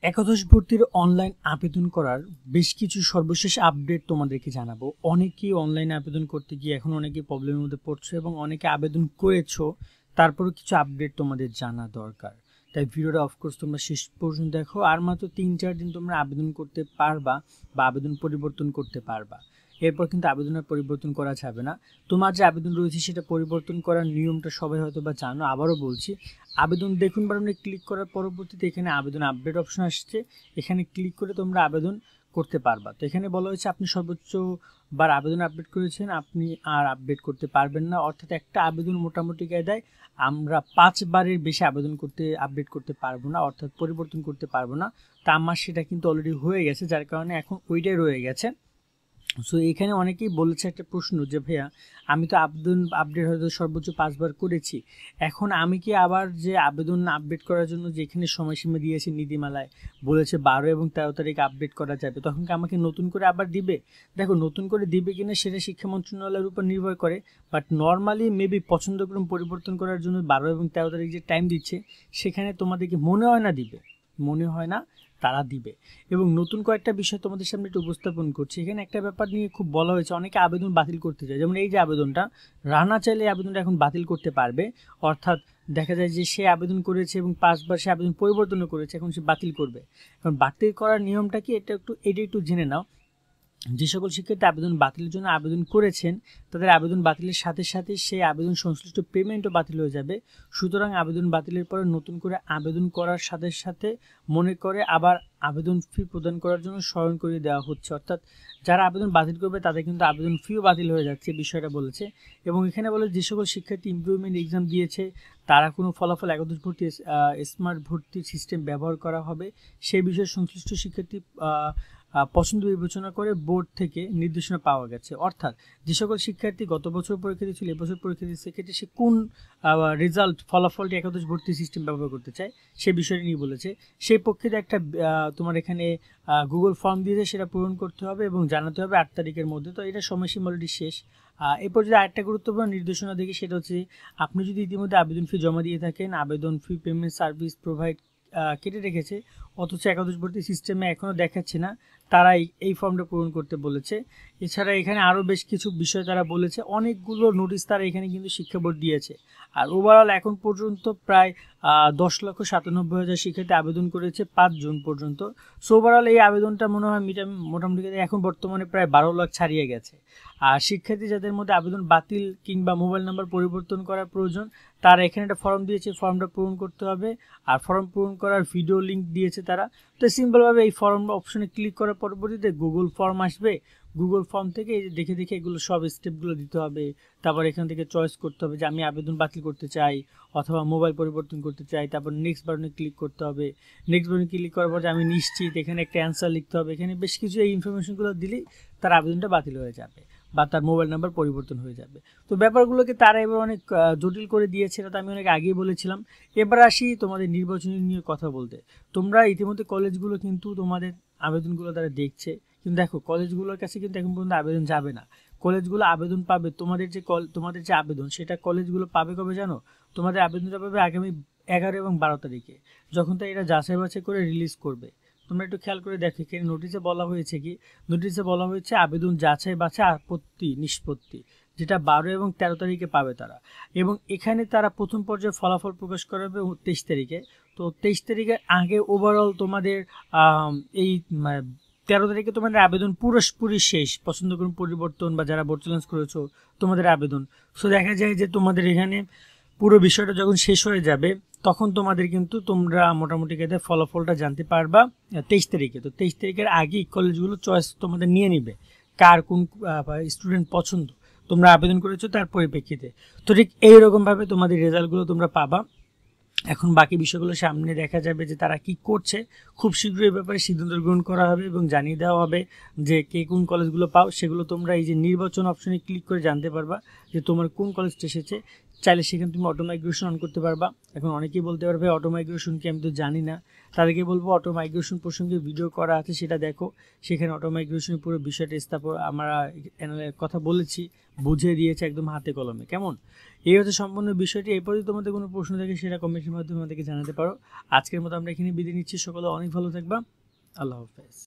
একাদশ ভর্তির অনলাইন আবেদন করার বেশ কিছু সর্বশেষ আপডেট তোমাদেরকে জানাবো। অনেকেই অনলাইনে আবেদন করতে গিয়ে এখন অনেকেই প্রবলেমের মধ্যে পড়ছো এবং অনেকে আবেদন করেছো, তারপরেও কিছু আপডেট তোমাদের জানা দরকার। তাই ভিডিওটা অফকোর্স তোমরা শেষ পর্যন্ত দেখো। আর মাত্র 3-4 দিন তোমরা আবেদন করতে পারবা বা আবেদন পরিবর্তন করতে পারবা। এরপর কিন্তু আবেদনের পরিবর্তন করা যাবে না। তোমার যে আবেদন রয়েছে সেটা পরিবর্তন করার নিয়মটা সবাই হয়তো বা জানো। আবারও বলছি, আবেদন দেখুন বাটনে ক্লিক করার পরবর্তীতে এখানে আবেদন আপডেট অপশন আসছে, এখানে ক্লিক করে তোমরা আবেদন করতে পারবা। তো এখানে বলা হয়েছে আপনি সর্বোচ্চ বার আবেদন আপডেট করেছেন, আপনি আর আপডেট করতে পারবেন না। অর্থাৎ একটা আবেদন মোটামুটি কায়দায় আমরা 5 বারের বেশি আবেদন করতে আপডেট করতে পারবো না, অর্থাৎ পরিবর্তন করতে পারবো না। তা আমার সেটা কিন্তু অলরেডি হয়ে গেছে, যার কারণে এখন ওইটাই রয়ে গেছে। সো এখানে অনেকেই বলেছে একটা প্রশ্ন যে ভাইয়া আমি তো আবেদন আপডেট হয়তো সর্বোচ্চ 5 বার করেছি, এখন আমি কি আবার যে আবেদন আপডেট করার জন্য যেখানে সময়সীমা দিয়েছে নীতিমালায় বলেছে 12 এবং 13 তারিখ আপডেট করা যাবে, তখন কি আমাকে নতুন করে আবার দিবে? দেখো, নতুন করে দিবে কিনা সেটা শিক্ষা মন্ত্রণালয়ের উপর নির্ভর করে, বাট নর্মালি মেবি পছন্দক্রম পরিবর্তন করার জন্য 12 এবং 13 তারিখ যে টাইম দিচ্ছে সেখানে তোমাদেরকে মনে হয় না দিবে, মনে হয় না তারা দিবে। এবং নতুন কয়েকটা বিষয় তোমাদের সামনে একটু উপস্থাপন করছি। এখানে একটা ব্যাপার নিয়ে খুব বলা হয়েছে, অনেকে আবেদন বাতিল করতে চায়। যেমন এই যে আবেদনটা, রানা চাইলে আবেদনটা এখন বাতিল করতে পারবে। অর্থাৎ দেখা যায় যে সে আবেদন করেছে এবং 5 বার সে আবেদন পরিবর্তনও করেছে, এখন সে বাতিল করবে। এখন বাতিল করার নিয়মটা কি এটা একটু জেনে নাও। যে সকল শিক্ষার্থী আবেদন বাতিলের জন্য আবেদন করেছেন তাদের আবেদন বাতিলের সাথে সাথে সেই আবেদন সংশ্লিষ্ট পেমেন্টও বাতিল হয়ে যাবে। সুতরাং আবেদন বাতিলের পরে নতুন করে আবেদন করার সাথে সাথে মনে করে আবার আবেদন ফি প্রদান করার জন্য স্মরণ করিয়ে দেওয়া হচ্ছে। অর্থাৎ যারা আবেদন বাতিল করবে তাদের কিন্তু আবেদন ফিও বাতিল হয়ে যাচ্ছে, বিষয়টা বলেছে। এবং এখানে বলে যে সকল শিক্ষার্থী ইমপ্রুভমেন্ট এক্সাম দিয়েছে তারা কোনো ফলাফল একাদশ ভর্তি স্মার্ট ভর্তি সিস্টেম ব্যবহার করা হবে সেই বিষয়ে সংশ্লিষ্ট শিক্ষার্থী পছন্দ বিবেচনা করে বোর্ড থেকে নির্দেশনা পাওয়া গেছে। অর্থাৎ যে সকল শিক্ষার্থী গত বছর পরীক্ষা দিয়েছিল এবছর পরীক্ষা দিচ্ছে, সেক্ষেত্রে সে কোন রেজাল্ট ফলাফলটি একাদশ ভর্তি সিস্টেম ব্যবহার করতে চায় সে বিষয়টি নিয়ে বলেছে। সেই পক্ষে একটা তোমার এখানে গুগল ফর্ম দিয়েছে, সেটা পূরণ করতে হবে এবং জানাতে হবে 8 তারিখের মধ্যে। তো এটা সময়সীমা অলরেডি শেষ। এরপর যদি আরেকটা গুরুত্বপূর্ণ নির্দেশনা দেখি, সেটা হচ্ছে আপনি যদি ইতিমধ্যে আবেদন ফি জমা দিয়ে থাকেন, আবেদন ফি পেমেন্ট সার্ভিস প্রোভাইড কেটে রেখেছে অথচ একাদশ ভর্তি সিস্টেমে এখনও দেখাচ্ছে না, তারা এই ফর্মটা পূরণ করতে বলেছে। এছাড়া এখানে আরও বেশ কিছু বিষয় তারা বলেছে, অনেকগুলো নোটিশ তারা এখানে কিন্তু শিক্ষা বোর্ড দিয়েছে। আর ওভারঅল এখন পর্যন্ত প্রায় 10,97,000 শিক্ষার্থী আবেদন করেছে 5 জুন পর্যন্ত। সো ওভারঅল এই আবেদনটা মনে হয় মোটামুটি এখন বর্তমানে প্রায় 12 লাখ ছাড়িয়ে গেছে। আর শিক্ষার্থী যাদের মধ্যে আবেদন বাতিল কিংবা মোবাইল নাম্বার পরিবর্তন করার প্রয়োজন তারা এখানে একটা ফর্ম দিয়েছে, ফর্মটা পূরণ করতে হবে। আর ফর্ম পূরণ করার ভিডিও লিঙ্ক দিয়েছে তারা। তো সিম্পলভাবে এই ফর্ম অপশনে ক্লিক করার পরবর্তীতে গুগল ফর্ম আসবে, গুগল ফর্ম থেকে দেখে দেখে এগুলো সব স্টেপগুলো দিতে হবে। তারপর এখান থেকে চয়েস করতে হবে যে আমি আবেদন বাতিল করতে চাই অথবা মোবাইল পরিবর্তন করতে চাই। তারপর নেক্সট বাটনে ক্লিক করতে হবে। নেক্সট বাটনে ক্লিক করার পর আমি নিশ্চিত, এখানে একটা অ্যান্সার লিখতে হবে। এখানে বেশ কিছু এই ইনফরমেশনগুলো দিলেই তার আবেদনটা বাতিল হয়ে যাবে বা তার মোবাইল নাম্বার পরিবর্তন হয়ে যাবে। তো ব্যাপারগুলোকে তারা এবার অনেক জটিল করে দিয়েছে, এটা তো আমি অনেক আগেই বলেছিলাম। এবার আসি তোমাদের নির্বাচনী নিয়ে কথা বলতে। তোমরা ইতিমধ্যে কলেজগুলো কিন্তু তোমাদের আবেদনগুলো তারা দেখছে, কিন্তু দেখো কলেজগুলোর কাছে কিন্তু এখন পর্যন্ত আবেদন যাবে না। কলেজগুলো আবেদন পাবে, তোমাদের যে আবেদন সেটা কলেজগুলো পাবে কবে জানো? তোমাদের আবেদনটা পাবে আগামী 11 এবং 12 তারিখে, যখন তাই এটা যাচাই বাছাই করে রিলিজ করবে। তোমরা একটু খেয়াল করে দেখো, এখানে নোটিশে বলা হয়েছে কি, নোটিশে বলা হয়েছে আবেদন যাচাই বাছাই আপত্তি নিষ্পত্তি, যেটা 12 এবং 13 তারিখে পাবে তারা। এবং এখানে তারা প্রথম পর্যায়ে ফলাফল প্রকাশ করাবে 23 তারিখে। তো 23 তারিখের আগে ওভারঅল তোমাদের এই 13 তারিখে তোমাদের আবেদন পুরোপুরি শেষ, পছন্দ করুন পরিবর্তন বা যারা বোর্ড চ্যালেঞ্জ করেছো তোমাদের আবেদন। সো দেখা যায় যে তোমাদের এখানে পুরো বিষয়টা যখন শেষ হয়ে যাবে তখন তোমাদের কিন্তু তোমরা মোটামুটি কায়দায় ফলাফলটা জানতে পারবা 23 তারিখে। তো 23 তারিখের আগেই কলেজগুলো চয়েস তোমাদের নিয়ে নিবে কার কোন স্টুডেন্ট পছন্দ তোমরা আবেদন করেছো তার পরিপ্রেক্ষিতে। তো ঠিক এইরকমভাবে তোমাদের রেজাল্টগুলো তোমরা পাবা। এখন বাকি বিষয়গুলো সামনে দেখা যাবে যে তারা কি করছে। খুব শীঘ্রই এই ব্যাপারে সিদ্ধান্ত গ্রহণ করা হবে এবং জানিয়ে দেওয়া হবে যে কে কোন কলেজগুলো পাও। সেগুলো তোমরা এই যে নির্বাচন অপশনে ক্লিক করে জানতে পারবা যে তোমার কোন কলেজটা এসেছে। চাইলে সেখানে তুমি অটো মাইগ্রেশন অন করতে পারবা। এখন অনেকেই বলতে পারবে অটো মাইগ্রেশন কি, আমি তো জানি না। তাদেরকে বলবো অটো মাইগ্রেশন প্রসঙ্গে ভিডিও করা আছে, সেটা দেখো। সেখানে অটো মাইগ্রেশনের পুরো বিষয়টা স্থাপন আমরা কথা বলেছি, বুঝিয়ে দিয়েছে একদম হাতে কলমে। কেমন, এই হচ্ছে সম্পূর্ণ বিষয়টি। এরপরে তোমাদের কোনো প্রশ্ন থাকে সেটা কমেন্টের মাধ্যমে আমাদেরকে জানাতে পারো। আজকের মতো আমরা এখানে বিদায় নিচ্ছি। সকলে অনেক ভালো থাকবা। আল্লাহ হাফেজ।